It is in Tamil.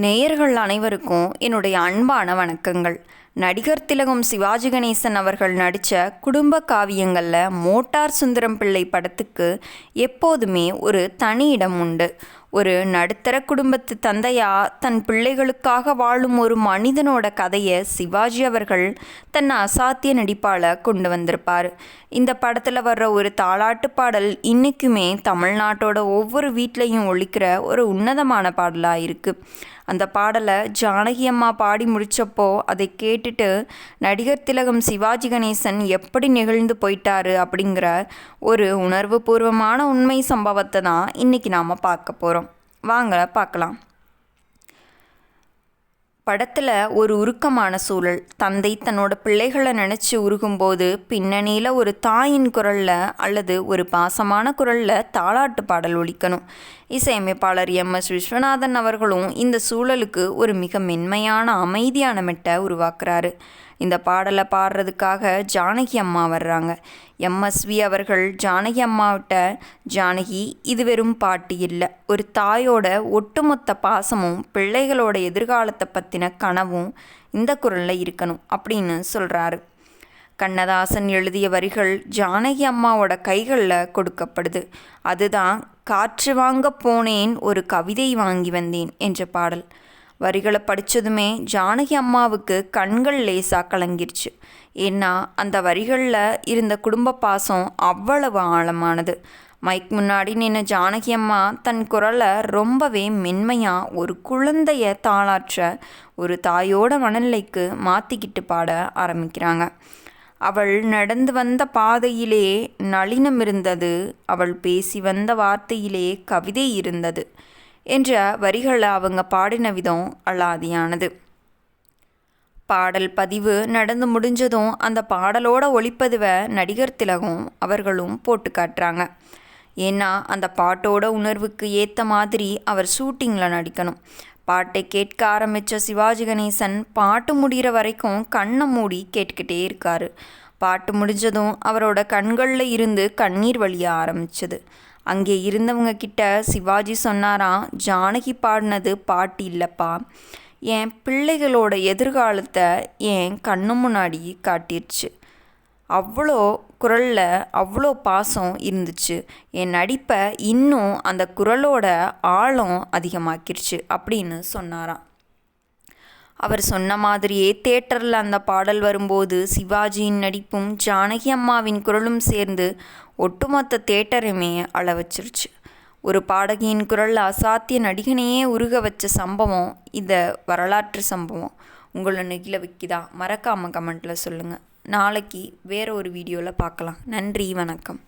நேயர்கள் அனைவருக்கும் என்னுடைய அன்பான வணக்கங்கள். நடிகர் திலகம் சிவாஜி கணேசன் அவர்கள் நடித்த குடும்ப காவியங்களில் மோட்டார் சுந்தரம் பிள்ளை படத்துக்கு எப்போதுமே ஒரு தனி இடம் உண்டு. ஒரு நடுத்தர குடும்பத்து தந்தையா தன் பிள்ளைகளுக்காக வாழும் ஒரு மனிதனோட கதையை சிவாஜி அவர்கள் தன் அசாத்திய நடிப்பால் கொண்டு வந்திருப்பார். இந்த படத்தில் வர்ற ஒரு தாலாட்டு பாடல் இன்றைக்குமே தமிழ்நாட்டோட ஒவ்வொரு வீட்லேயும் ஒலிக்கிற ஒரு உன்னதமான பாடலாக இருக்குது. அந்த பாடலை ஜானகி அம்மா பாடி முடித்தப்போ அதை கேட்டுட்டு நடிகர் திலகம் சிவாஜி கணேசன் எப்படி நெகிழ்ந்து போயிட்டாரு அப்படிங்கிற ஒரு உணர்வு பூர்வமான உண்மை சம்பவத்தை தான் இன்றைக்கி நாம் பார்க்க போகிறோம். வாங்க பார்க்கலாம். படத்தில் ஒரு உருக்கமான சூழல். தந்தை தன்னோட பிள்ளைகளை நினச்சி உருகும்போது பின்னணியில் ஒரு தாயின் குரலில் அல்லது ஒரு பாசமான குரலில் தாலாட்டு பாடல் ஒலிக்கணும். இசையமைப்பாளர் MS விஸ்வநாதன் அவர்களும் இந்த சூழலுக்கு ஒரு மிக மென்மையான அமைதியான மெட்டை உருவாக்குறாரு. இந்த பாடலை பாடுறதுக்காக ஜானகி அம்மா வர்றாங்க. MSV அவர்கள் ஜானகி அம்மாவிட்ட, ஜானகி, இது வெறும் பாட்டு இல்லை, ஒரு தாயோட ஒட்டுமொத்த பாசமும் பிள்ளைகளோட எதிர்காலத்தை பற்றின கனவும் இந்த குரலில் இருக்கணும் அப்படின்னு சொல்கிறாரு. கண்ணதாசன் எழுதிய வரிகள் ஜானகி அம்மாவோட கைகளில் கொடுக்கப்படுது. அதுதான் காற்று வாங்க போனேன் ஒரு கவிதை வாங்கி வந்தேன் என்ற பாடல். வரிகளை படித்ததுமே ஜானகி அம்மாவுக்கு கண்கள் லேசாக கலங்கிருச்சு. ஏன்னா அந்த வரிகளில் இருந்த குடும்ப பாசம் அவ்வளவு ஆழமானது. மைக் முன்னாடி நின்று ஜானகி அம்மா தன் குரலை ரொம்பவே மென்மையாக ஒரு குழந்தைய தாளாற்ற ஒரு தாயோட மனநிலைக்கு மாற்றிக்கிட்டு பாட ஆரம்பிக்கிறாங்க. அவள் நடந்து வந்த பாதையிலே நளினம் இருந்தது, அவள் பேசி வந்த வார்த்தையிலே கவிதை இருந்தது என்ற வரிகளை அவங்க பாடின விதம் அலாதியானது. பாடல் பதிவு நடந்து முடிஞ்சதும் அந்த பாடலோட ஒளிப்பதிவை நடிகர் திலகம் அவர்களும் போட்டு காட்டுறாங்க. ஏன்னா அந்த பாட்டோட உணர்வுக்கு ஏற்ற மாதிரி அவர் ஷூட்டிங்கில் நடிக்கணும். பாட்டை கேட்க ஆரம்பித்த சிவாஜி கணேசன் பாட்டு முடிகிற வரைக்கும் கண்ணை மூடி கேட்டுக்கிட்டே இருக்காரு. பாட்டு முடிஞ்சதும் அவரோட கண்களில் இருந்து கண்ணீர் வழிய ஆரம்பிச்சது. அங்கே இருந்தவங்க கிட்ட சிவாஜி சொன்னாராம், ஜானகி பாடினது பாட்டு இல்லைப்பா, என் பிள்ளைகளோட எதிர்காலத்தை என் கண்ணு முன்னாடி காட்டிருச்சு. அவ்வளோ குரலில் அவ்வளோ பாசம் இருந்துச்சு. என் நடிப்பை இன்னும் அந்த குரலோட ஆழம் அதிகமாக்கிருச்சு அப்படின்னு சொன்னாராம். அவர் சொன்ன மாதிரியே தேட்டரில் அந்த பாடல் வரும்போது சிவாஜியின் நடிப்பும் ஜானகி அம்மாவின் குரலும் சேர்ந்து ஒட்டுமொத்த தேட்டருமே அழ வச்சிருச்சு. ஒரு பாடகியின் குரல் அசாத்திய நடிகனையே உருக வச்ச சம்பவம் இந்த வரலாற்று சம்பவம். உங்களை நெகிழ வைக்கிதா? மறக்காமல் கமெண்ட்டில் சொல்லுங்கள். நாளைக்கு வேறு ஒரு வீடியோவில் பார்க்கலாம். நன்றி, வணக்கம்.